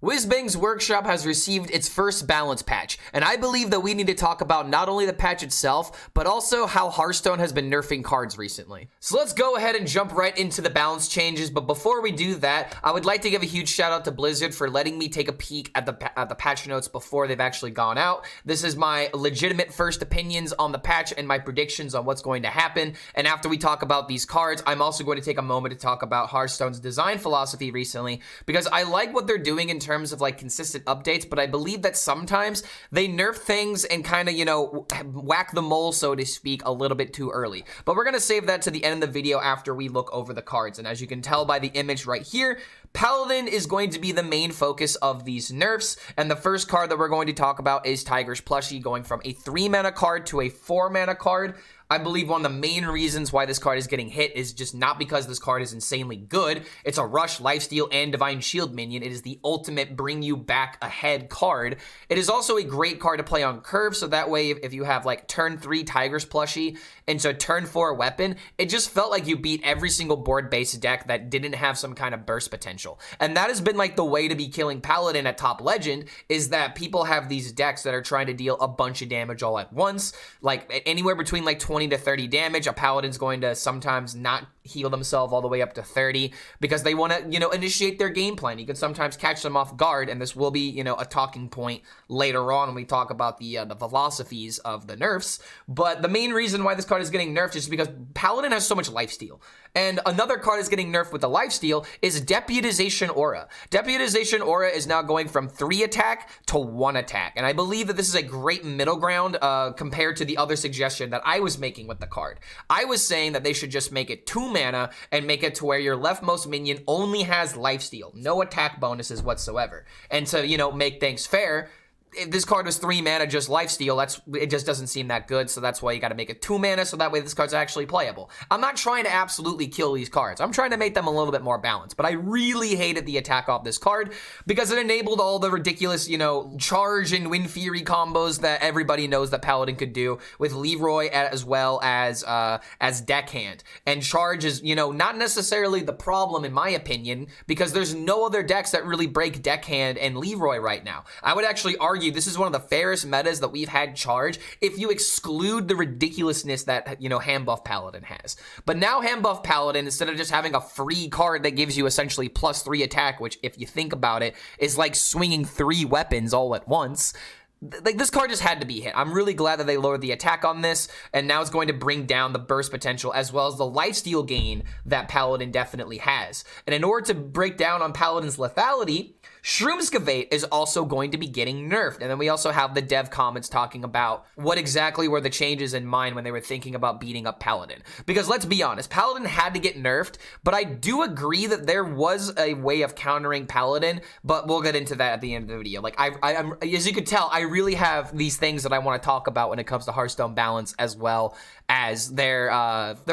Whizbang's Workshop has received its first balance patch, and I believe that we need to talk about not only the patch itself, but also how Hearthstone has been nerfing cards recently. So let's go ahead and jump right into the balance changes, but before we do that, I would like to give a huge shout out to Blizzard for letting me take a peek at the patch notes before they've actually gone out. This is my legitimate first opinions on the patch and my predictions on what's going to happen, and after we talk about these cards, I'm also going to take a moment to talk about Hearthstone's design philosophy recently, because I like what they're doing in terms of like consistent updates, but I believe that sometimes they nerf things and kind of, you know, whack the mole, so to speak, a little bit too early. But we're going to save that to the end of the video after we look over the cards. And as you can tell by the image right here, Paladin is going to be the main focus of these nerfs, and the first card that we're going to talk about is Tiger's Plushie, going from a 3-mana card to a 4-mana card. I believe one of the main reasons why this card is getting hit is just not because this card is insanely good. It's a Rush, Lifesteal, and Divine Shield minion. It is the ultimate bring you back ahead card. It is also a great card to play on curve, so that way if you have like turn 3 Tiger's Plushie into turn 4 weapon, it just felt like you beat every single board-based deck that didn't have some kind of burst potential. And that has been like the way to be killing Paladin at top legend, is that people have these decks that are trying to deal a bunch of damage all at once, like anywhere between like 20 to 30 damage. A Paladin's going to sometimes not heal themselves all the way up to 30 because they want to, you know, initiate their game plan. You can sometimes catch them off guard, and this will be, you know, a talking point later on when we talk about the philosophies of the nerfs. But the main reason why this card is getting nerfed is because Paladin has so much lifesteal. And another card is getting nerfed with the lifesteal is Deputization Aura. Deputization Aura is now going from 3 attack to 1 attack. And I believe that this is a great middle ground compared to the other suggestion that I was making with the card. I was saying that they should just make it 2 mana and make it to where your leftmost minion only has lifesteal, no attack bonuses whatsoever. And to, you know, make things fair, if this card was 3 mana, just lifesteal, it just doesn't seem that good, so that's why you gotta make it 2 mana, so that way this card's actually playable. I'm not trying to absolutely kill these cards. I'm trying to make them a little bit more balanced, but I really hated the attack off this card because it enabled all the ridiculous, you know, charge and Wind Fury combos that everybody knows that Paladin could do with Leroy, as well as Deckhand. And charge is, you know, not necessarily the problem in my opinion, because there's no other decks that really break Deckhand and Leroy right now. I would actually argue this is one of the fairest metas that we've had charge if you exclude the ridiculousness that, you know, hand buff Paladin has. But now hand buff Paladin, instead of just having a free card that gives you essentially +3 attack, which if you think about it is like swinging 3 weapons all at once, like, this card just had to be hit. I'm really glad that they lowered the attack on this, and now it's going to bring down the burst potential as well as the lifesteal gain that Paladin definitely has. And in order to break down on Paladin's lethality, Shroomskavate is also going to be getting nerfed. And then we also have the dev comments talking about what exactly were the changes in mind when they were thinking about beating up Paladin. Because let's be honest, Paladin had to get nerfed, but I do agree that there was a way of countering Paladin, but we'll get into that at the end of the video. Like, I'm as you could tell, I really have these things that I want to talk about when it comes to Hearthstone balance, as well as their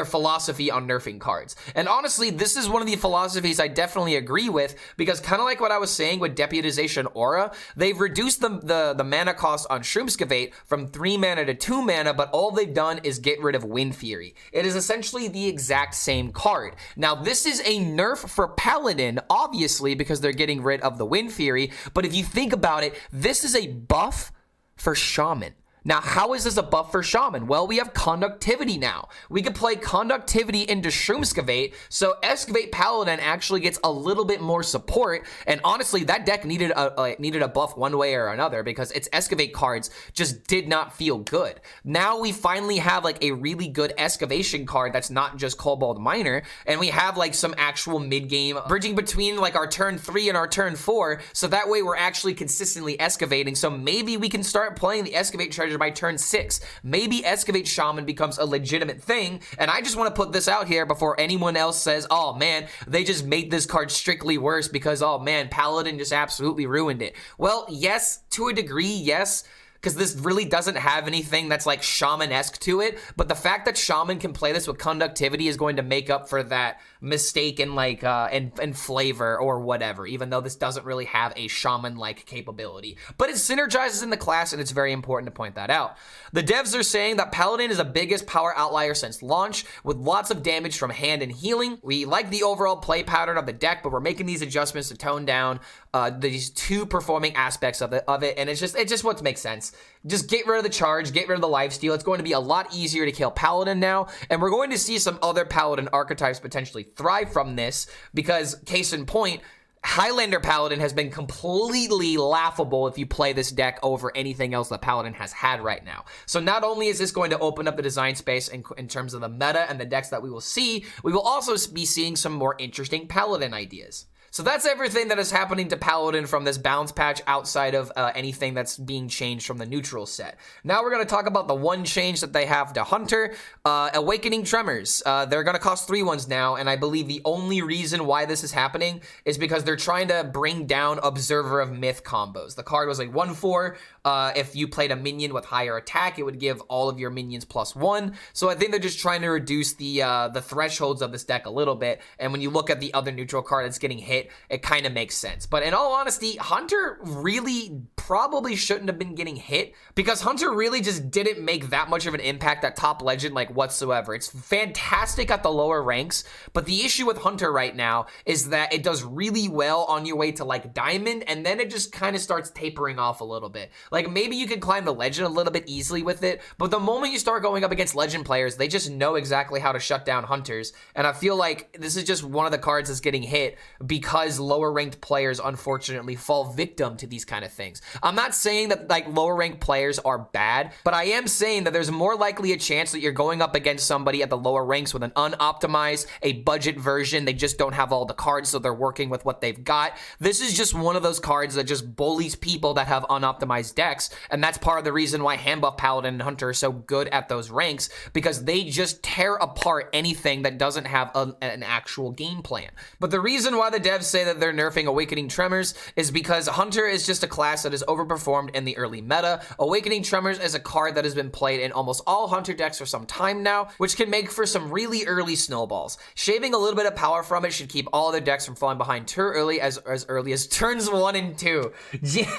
philosophy on nerfing cards. And honestly, this is one of the philosophies I definitely agree with, because kind of like what I was saying with Deputization Aura, they've reduced the mana cost on Shroomskavate from 3 mana to 2 mana, but all they've done is get rid of Wind Fury. It is essentially the exact same card. Now, this is a nerf for Paladin, obviously, because they're getting rid of the Wind Fury, but if you think about it, this is a buff for Shaman. Now, how is this a buff for Shaman? Well, we have Conductivity now. We could play Conductivity into Shroomskavate, so Excavate Paladin actually gets a little bit more support, and honestly, that deck needed a buff one way or another, because its Excavate cards just did not feel good. Now we finally have like a really good excavation card that's not just Kobold Miner, and we have like some actual mid-game bridging between like our turn 3 and our turn 4, so that way we're actually consistently excavating, so maybe we can start playing the Excavate Treasure by turn 6. Maybe Excavate Shaman becomes a legitimate thing, and I just want to put this out here before anyone else says, oh man, they just made this card strictly worse because, oh man, Paladin just absolutely ruined it. Well, yes, to a degree, yes, because this really doesn't have anything that's like Shaman-esque to it, but the fact that Shaman can play this with Conductivity is going to make up for that mistake in like in flavor or whatever, even though this doesn't really have a shaman-like capability. But it synergizes in the class, and it's very important to point that out. The devs are saying that Paladin is the biggest power outlier since launch, with lots of damage from hand and healing. We like the overall play pattern of the deck, but we're making these adjustments to tone down these two performing aspects of it, and it's just what makes sense. Just get rid of the charge, get rid of the lifesteal. It's going to be a lot easier to kill Paladin now, and we're going to see some other Paladin archetypes potentially thrive from this, because case in point, Highlander Paladin has been completely laughable if you play this deck over anything else that Paladin has had right now. So not only is this going to open up the design space in terms of the meta and the decks that we will see, we will also be seeing some more interesting Paladin ideas. So that's everything that is happening to Paladin from this balance patch outside of anything that's being changed from the neutral set. Now we're going to talk about the one change that they have to Hunter, Awakening Tremors. They're going to cost 3/1s now, and I believe the only reason why this is happening is because they're trying to bring down Observer of Myth combos. The card was like 1/4. If you played a minion with higher attack, it would give all of your minions +1. So I think they're just trying to reduce the thresholds of this deck a little bit, and when you look at the other neutral card that's getting hit, it kind of makes sense. But in all honesty, Hunter really probably shouldn't have been getting hit, because Hunter really just didn't make that much of an impact at top legend like whatsoever. It's fantastic at the lower ranks, but the issue with Hunter right now is that it does really well on your way to like diamond, and then it just kind of starts tapering off a little bit. Like maybe you could climb the legend a little bit easily with it, but the moment you start going up against legend players, they just know exactly how to shut down Hunters, and I feel like this is just one of the cards that's getting hit because lower ranked players unfortunately fall victim to these kind of things. I'm not saying that like lower ranked players are bad, but I am saying that there's more likely a chance that you're going up against somebody at the lower ranks with an unoptimized, a budget version. They just don't have all the cards, so they're working with what they've got. This is just one of those cards that just bullies people that have unoptimized decks, and that's part of the reason why Handbuff Paladin and Hunter are so good at those ranks, because they just tear apart anything that doesn't have an actual game plan. But the reason why the devs say that they're nerfing Awakening Tremors is because Hunter is just a class that is overperformed in the early meta. Awakening Tremors is a card that has been played in almost all Hunter decks for some time now, which can make for some really early snowballs. Shaving a little bit of power from it should keep all other decks from falling behind too early, as early as turns 1 and 2. Yeah.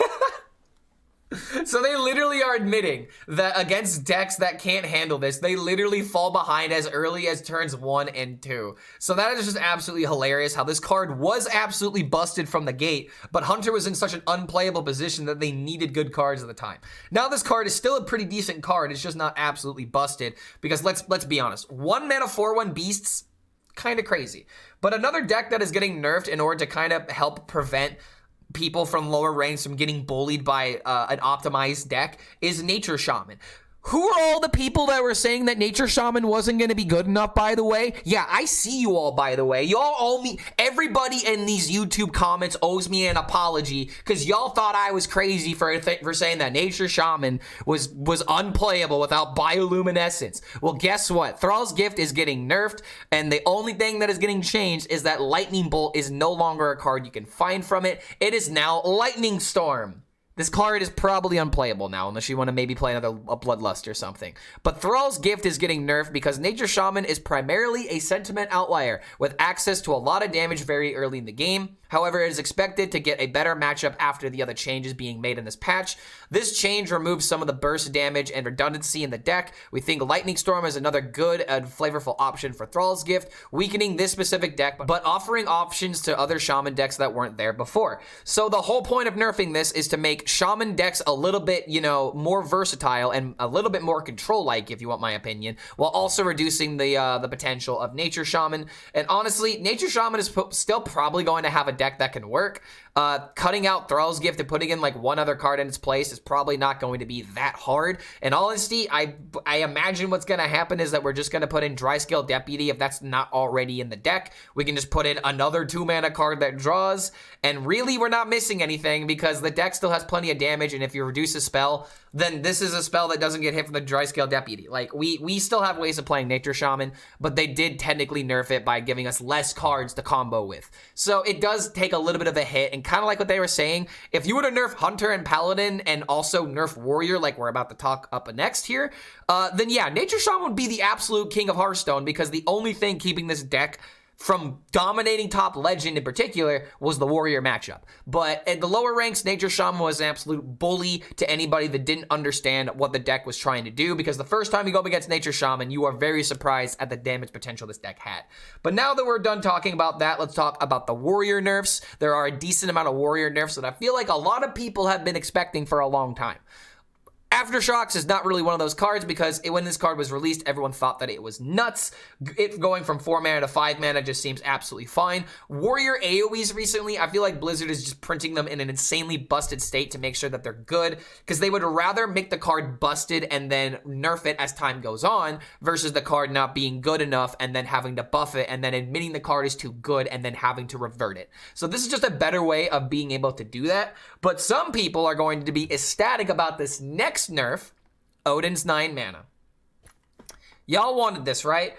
So they literally are admitting that against decks that can't handle this, they literally fall behind as early as turns 1 and 2. So that is just absolutely hilarious how this card was absolutely busted from the gate, but Hunter was in such an unplayable position that they needed good cards at the time. Now this card is still a pretty decent card, it's just not absolutely busted, because let's be honest, 1 mana 4/1 beasts, kind of crazy. But another deck that is getting nerfed in order to kind of help prevent people from lower ranks from getting bullied by an optimized deck is Nature Shaman. Who are all the people that were saying that Nature Shaman wasn't going to be good enough, by the way? Yeah, I see you all, by the way. Y'all owe me, everybody in these YouTube comments owes me an apology, because y'all thought I was crazy for saying that Nature Shaman was unplayable without bioluminescence. Well, guess what? Thrall's Gift is getting nerfed, and the only thing that is getting changed is that Lightning Bolt is no longer a card you can find from it. It is now Lightning Storm. This card is probably unplayable now, unless you want to maybe play a Bloodlust or something. But Thrall's Gift is getting nerfed because Nature Shaman is primarily a sentiment outlier, with access to a lot of damage very early in the game. However, it is expected to get a better matchup after the other changes being made in this patch. This change removes some of the burst damage and redundancy in the deck. We think Lightning Storm is another good and flavorful option for Thrall's Gift, weakening this specific deck, but offering options to other Shaman decks that weren't there before. So the whole point of nerfing this is to make Shaman decks a little bit, more versatile and a little bit more control-like, if you want my opinion, while also reducing the potential of Nature Shaman. And honestly, Nature Shaman is still probably going to have a deck that can work. Cutting out Thrall's Gift and putting in like one other card in its place is probably not going to be that hard. In honesty, I imagine what's going to happen is that we're just going to put in Dryscale Deputy if that's not already in the deck. We can just put in another 2-mana card that draws, and really we're not missing anything because the deck still has plenty of damage, and if you reduce a spell, then this is a spell that doesn't get hit from the Dryscale Deputy. Like, we still have ways of playing Nature Shaman, but they did technically nerf it by giving us less cards to combo with. So it does take a little bit of a hit, and kind of like what they were saying, if you were to nerf Hunter and Paladin and also nerf Warrior, like we're about to talk up next here, then yeah, Nature Shaman would be the absolute king of Hearthstone, because the only thing keeping this deck from dominating top legend in particular was the warrior matchup. But at the lower ranks, Nature Shaman was an absolute bully to anybody that didn't understand what the deck was trying to do, because the first time you go up against Nature Shaman, you are very surprised at the damage potential this deck had. But now that we're done talking about that, let's talk about the warrior nerfs. There are a decent amount of warrior nerfs that I feel like a lot of people have been expecting for a long time. Aftershocks is not really one of those cards because when this card was released, everyone thought that it was nuts. It going from 4 mana to 5 mana just seems absolutely fine. Warrior AoEs recently, I feel like Blizzard is just printing them in an insanely busted state to make sure that they're good, because they would rather make the card busted and then nerf it as time goes on versus the card not being good enough and then having to buff it and then admitting the card is too good and then having to revert it. So this is just a better way of being able to do that. But some people are going to be ecstatic about this next nerf, Odin's 9 mana. Y'all wanted this, right?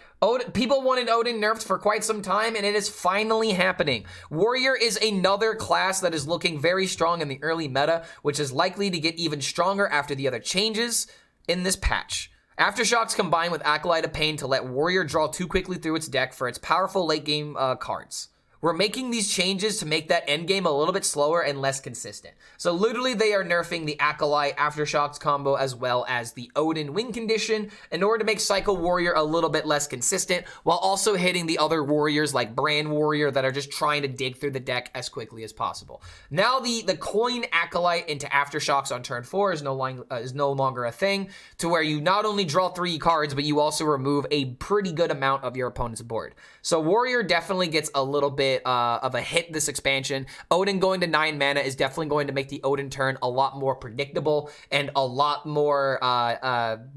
People wanted Odin nerfed for quite some time, and it is finally happening. Warrior is another class that is looking very strong in the early meta, which is likely to get even stronger after the other changes in this patch. Aftershocks combine with Acolyte of Pain to let Warrior draw too quickly through its deck for its powerful late game cards. We're making these changes to make that end game a little bit slower and less consistent. So literally they are nerfing the Acolyte Aftershocks combo as well as the Odin win condition in order to make Cycle Warrior a little bit less consistent, while also hitting the other warriors like Brand Warrior that are just trying to dig through the deck as quickly as possible. Now the coin Acolyte into Aftershocks on turn 4 is no longer a thing, to where you not only draw 3 cards, but you also remove a pretty good amount of your opponent's board. So Warrior definitely gets a little bit of a hit this expansion. Odin going to 9 mana is definitely going to make the Odin turn a lot more predictable and a lot more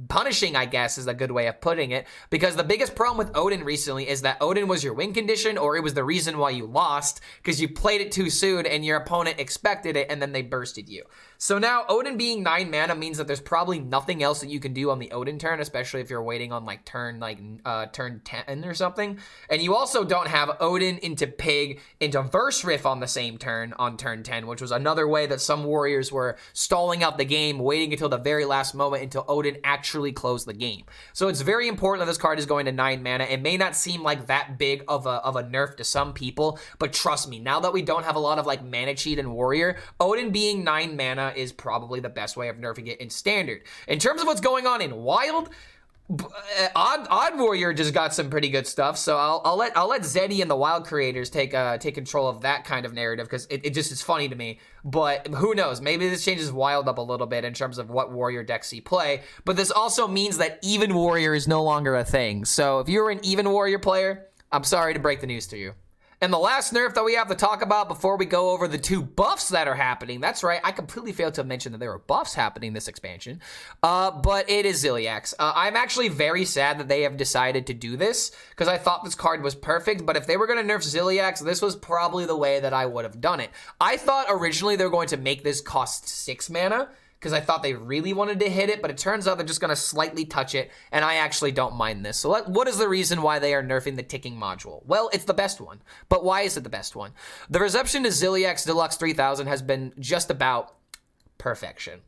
punishing, I guess is a good way of putting it, because the biggest problem with Odin recently is that Odin was your win condition, or it was the reason why you lost, because you played it too soon and your opponent expected it and then they bursted you. So now Odin being 9 mana means that there's probably nothing else that you can do on the Odin turn, especially if you're waiting on like turn 10 or something. And you also don't have Odin into Pig into Verse Riff on the same turn on turn 10, which was another way that some warriors were stalling out the game, waiting until the very last moment until Odin actually closed the game. So it's very important that this card is going to 9 mana. It may not seem like that big of a nerf to some people, but trust me, now that we don't have a lot of like mana cheat and warrior, Odin being 9 mana is probably the best way of nerfing it in standard. In terms of what's going on in wild, Odd Warrior just got some pretty good stuff, so I'll let Zeddy and the wild creators take control of that kind of narrative, because it just is funny to me. But who knows, maybe this changes wild up a little bit in terms of what warrior decks see play. But this also means that even warrior is no longer a thing. So if you're an even warrior player, I'm sorry to break the news to you. And the last nerf that we have to talk about before we go over the 2 buffs that are happening, that's right, I completely failed to mention that there were buffs happening this expansion, but it is Ziliax. I'm actually very sad that they have decided to do this, because I thought this card was perfect, but if they were going to nerf Ziliax, this was probably the way that I would have done it. I thought originally they were going to make this cost 6 mana, because I thought they really wanted to hit it, but it turns out they're just going to slightly touch it, and I actually don't mind this. So what is the reason why they are nerfing the ticking module? Well, it's the best one. But why is it the best one? The reception to Ziliax Deluxe 3000 has been just about perfection.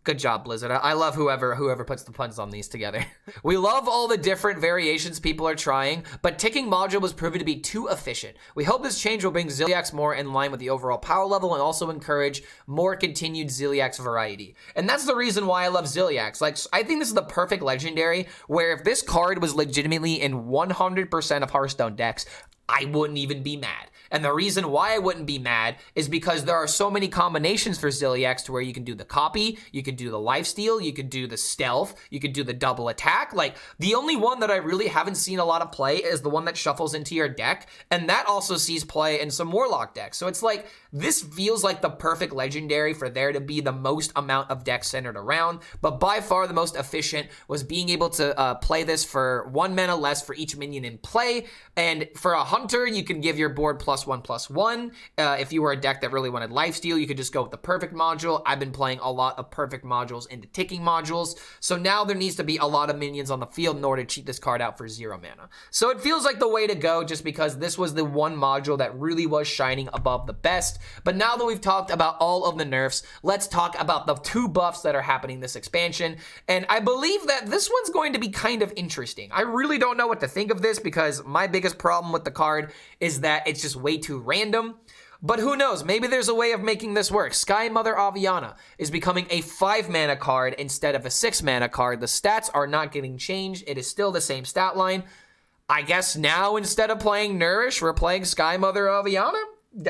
Good job, Blizzard. I love whoever puts the puns on these together. We love all the different variations people are trying, but ticking module was proven to be too efficient. We hope this change will bring Ziliax more in line with the overall power level and also encourage more continued Ziliax variety. And that's the reason why I love Ziliax. Like, I think this is the perfect legendary, where if this card was legitimately in 100% of Hearthstone decks, I wouldn't even be mad. And the reason why I wouldn't be mad is because there are so many combinations for Ziliax to where you can do the copy, you can do the lifesteal, you could do the stealth, you could do the double attack. Like, the only one that I really haven't seen a lot of play is the one that shuffles into your deck, and that also sees play in some Warlock decks. So it's like, this feels like the perfect legendary for there to be the most amount of decks centered around, but by far the most efficient was being able to play this for 1 mana less for each minion in play, and for a hunter, you can give your board +1/+1. If you were a deck that really wanted lifesteal, you could just go with the perfect module. I've been playing a lot of perfect modules into ticking modules, so now there needs to be a lot of minions on the field in order to cheat this card out for 0 mana. So it feels like the way to go, just because this was the one module that really was shining above the best. But now that we've talked about all of the nerfs, let's talk about the 2 buffs that are happening this expansion. And I believe that this one's going to be kind of interesting. I really don't know what to think of this, because my biggest problem with the card is that it's just way too random. But who knows? Maybe there's a way of making this work. Sky Mother Aviana is becoming a 5-mana card instead of a 6-mana card. The stats are not getting changed. It is still the same stat line. I guess now instead of playing Nourish, we're playing Sky Mother Aviana?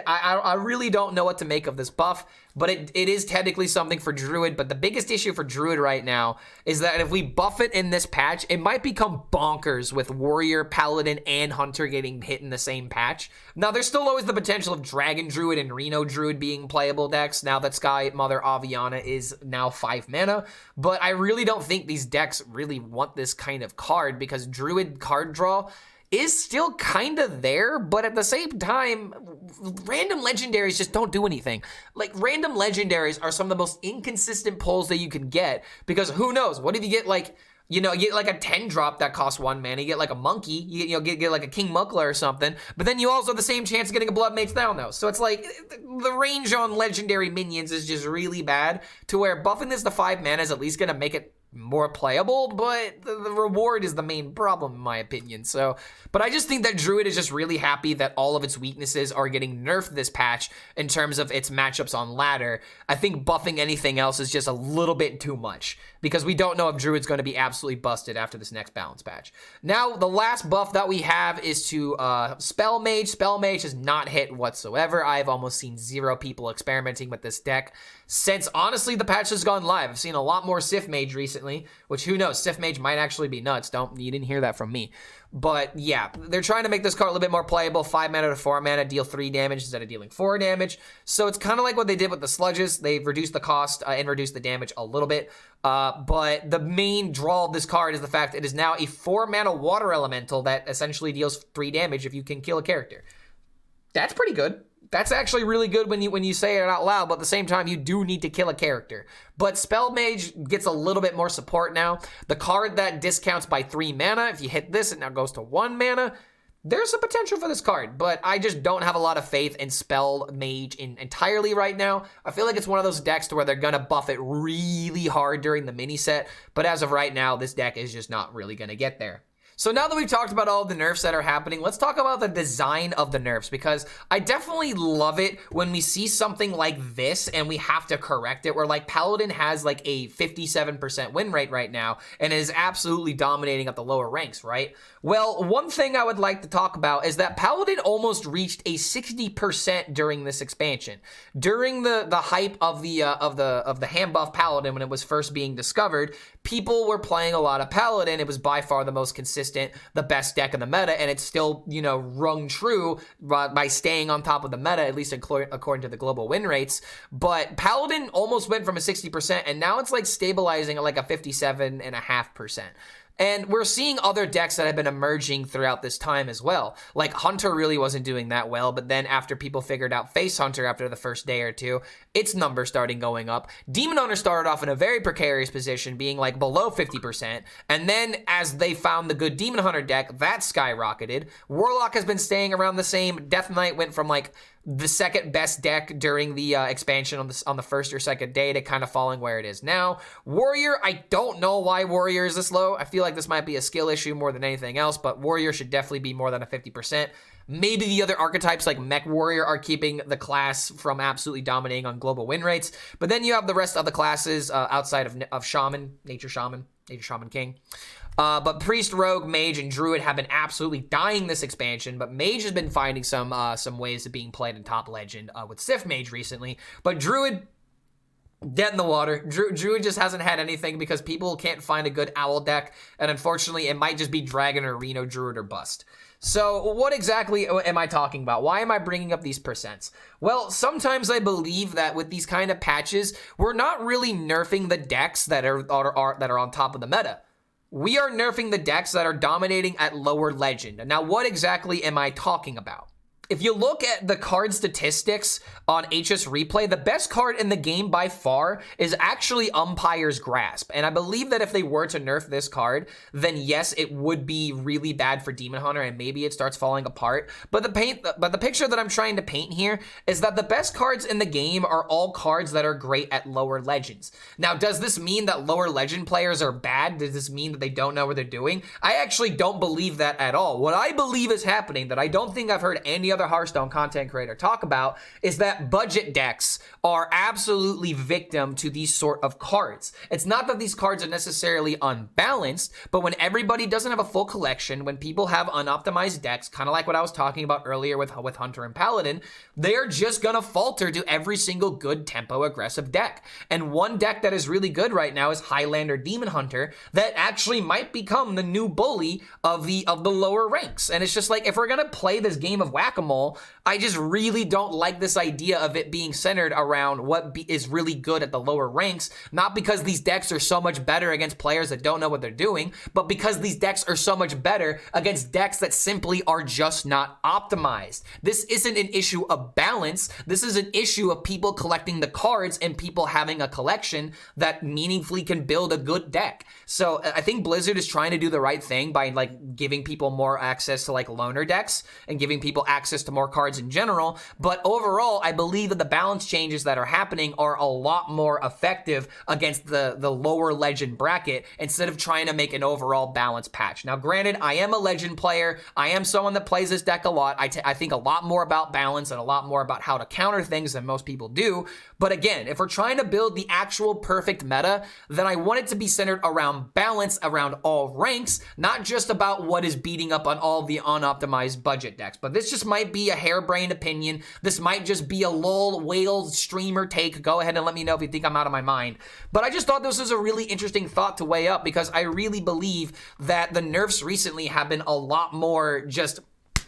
I really don't know what to make of this buff, but it is technically something for Druid. But the biggest issue for Druid right now is that if we buff it in this patch, it might become bonkers with Warrior, Paladin, and Hunter getting hit in the same patch. Now, there's still always the potential of Dragon Druid and Reno Druid being playable decks now that Sky Mother Aviana is now 5 mana. But I really don't think these decks really want this kind of card because Druid card draw is still kind of there, but at the same time, random legendaries just don't do anything. Like, random legendaries are some of the most inconsistent pulls that you can get, because who knows, what if you get like, you know, you get like a 10 drop that costs 1 mana, you get like a monkey, you get like a King Mukla or something, but then you also have the same chance of getting a Blood Mates Down-Though. So it's like, the range on legendary minions is just really bad, to where buffing this to 5 mana is at least gonna make it more playable, but the reward is the main problem in my opinion. So, but I just think that Druid is just really happy that all of its weaknesses are getting nerfed this patch in terms of its matchups on ladder. I think buffing anything else is just a little bit too much because we don't know if Druid's going to be absolutely busted after this next balance patch. Now, the last buff that we have is to Spell Mage. Spell Mage has not hit whatsoever. I've almost seen 0 people experimenting with this deck since, honestly, the patch has gone live. I've seen a lot more Sith Mage recently, which who knows, Sith Mage might actually be nuts. You didn't hear that from me. But yeah, they're trying to make this card a little bit more playable. 5 mana to 4 mana, deal 3 damage instead of dealing 4 damage. So it's kind of like what they did with the Sludges. They've reduced the cost and reduced the damage a little bit. But the main draw of this card is the fact it is now a 4 mana water elemental that essentially deals 3 damage if you can kill a character. That's pretty good. That's actually really good when you say it out loud, but at the same time, you do need to kill a character. But Spell Mage gets a little bit more support now. The card that discounts by 3 mana, if you hit this, it now goes to 1 mana. There's a potential for this card, but I just don't have a lot of faith in Spell Mage entirely right now. I feel like it's one of those decks to where they're going to buff it really hard during the mini set, but as of right now, this deck is just not really going to get there. So now that we've talked about all of the nerfs that are happening, let's talk about the design of the nerfs, because I definitely love it when we see something like this and we have to correct it, where like Paladin has like a 57% win rate right now and is absolutely dominating at the lower ranks, right? Well, one thing I would like to talk about is that Paladin almost reached a 60% during this expansion. During the hype of the hand buff Paladin when it was first being discovered, people were playing a lot of Paladin. It was by far the most consistent, the best deck in the meta, and it's still, you know, rung true by staying on top of the meta, at least according to the global win rates. But Paladin almost went from a 60%, and now it's like stabilizing at like a 57.5%. And we're seeing other decks that have been emerging throughout this time as well. Like Hunter really wasn't doing that well, but then after people figured out Face Hunter after the first day or two, its numbers started going up. Demon Hunter started off in a very precarious position, being like below 50%. And then as they found the good Demon Hunter deck, that skyrocketed. Warlock has been staying around the same. Death Knight went from like the second best deck during the expansion on the first or second day to kind of falling where it is now. Warrior, I don't know why Warrior is this low. I feel like this might be a skill issue more than anything else, but Warrior should definitely be more than a 50%. Maybe the other archetypes like Mech Warrior are keeping the class from absolutely dominating on global win rates. But then you have the rest of the classes outside of Shaman, Nature Shaman King. But Priest, Rogue, Mage, and Druid have been absolutely dying this expansion, but Mage has been finding some ways of being played in Top Legend with Sith Mage recently. But Druid, dead in the water. Druid just hasn't had anything because people can't find a good Owl deck, and unfortunately, it might just be Dragon or Reno Druid or bust. So what exactly am I talking about? Why am I bringing up these percents? Well, sometimes I believe that with these kind of patches, we're not really nerfing the decks that are on top of the meta. We are nerfing the decks that are dominating at lower legend. Now, what exactly am I talking about? If you look at the card statistics on HS Replay, the best card in the game by far is actually Umpire's Grasp. And I believe that if they were to nerf this card, then yes, it would be really bad for Demon Hunter and maybe it starts falling apart. But the picture that I'm trying to paint here is that the best cards in the game are all cards that are great at lower legends. Now, does this mean that lower legend players are bad? Does this mean that they don't know what they're doing? I actually don't believe that at all. What I believe is happening that I don't think I've heard any other Hearthstone content creator talk about is that budget decks are absolutely victim to these sort of cards. It's not that these cards are necessarily unbalanced, but when everybody doesn't have a full collection, when people have unoptimized decks, kind of like what I was talking about earlier with Hunter and Paladin, they're just gonna falter to every single good tempo aggressive deck. And one deck that is really good right now is Highlander Demon Hunter that actually might become the new bully of the lower ranks. And it's just like, if we're gonna play this game of whack-a-mole, I just really don't like this idea of it being centered around what is really good at the lower ranks, not because these decks are so much better against players that don't know what they're doing, but because these decks are so much better against decks that simply are just not optimized. This isn't an issue of balance. This is an issue of people collecting the cards and people having a collection that meaningfully can build a good deck. So I think Blizzard is trying to do the right thing by like giving people more access to like loner decks and giving people access to more cards in general. But overall, I believe that the balance changes that are happening are a lot more effective against the lower legend bracket instead of trying to make an overall balance patch. Now, granted, I am a legend player. I am someone that plays this deck a lot. I think a lot more about balance and a lot more about how to counter things than most people do. But again, if we're trying to build the actual perfect meta, then I want it to be centered around balance, around all ranks, not just about what is beating up on all the unoptimized budget decks. But this just might be a harebrained opinion. This might just be a lol whale streamer take. Go ahead and let me know if you think I'm out of my mind. But I just thought this was a really interesting thought to weigh up because I really believe that the nerfs recently have been a lot more just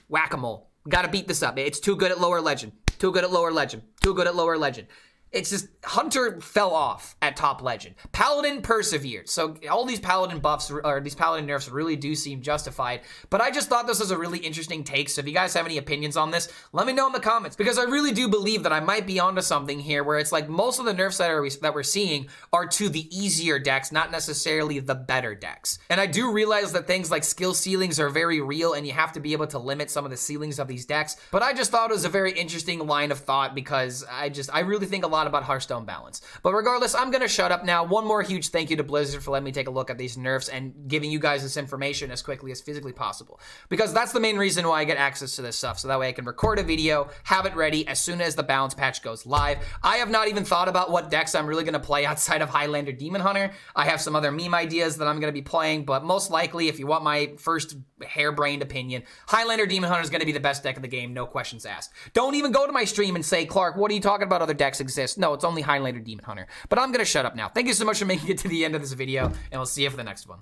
whack-a-mole. Gotta beat this up. It's too good at lower legend. Too good at lower legend. Too good at lower legend. It's just, Hunter fell off at top legend. Paladin persevered. So all these Paladin buffs, or these Paladin nerfs really do seem justified. But I just thought this was a really interesting take. So if you guys have any opinions on this, let me know in the comments. Because I really do believe that I might be onto something here where it's like most of the nerfs that we're seeing are to the easier decks, not necessarily the better decks. And I do realize that things like skill ceilings are very real and you have to be able to limit some of the ceilings of these decks. But I just thought it was a very interesting line of thought because I really think a lot about Hearthstone balance. But regardless, I'm gonna shut up now. One more huge thank you to Blizzard for letting me take a look at these nerfs and giving you guys this information as quickly as physically possible. Because that's the main reason why I get access to this stuff. So that way I can record a video, have it ready as soon as the balance patch goes live. I have not even thought about what decks I'm really gonna play outside of Highlander Demon Hunter. I have some other meme ideas that I'm gonna be playing, but most likely, if you want my first harebrained opinion, Highlander Demon Hunter is gonna be the best deck in the game, no questions asked. Don't even go to my stream and say, Clark, what are you talking about? Other decks exist. No, it's only Highlander Demon Hunter. But I'm gonna shut up now. Thank you so much for making it to the end of this video, and we'll see you for the next one.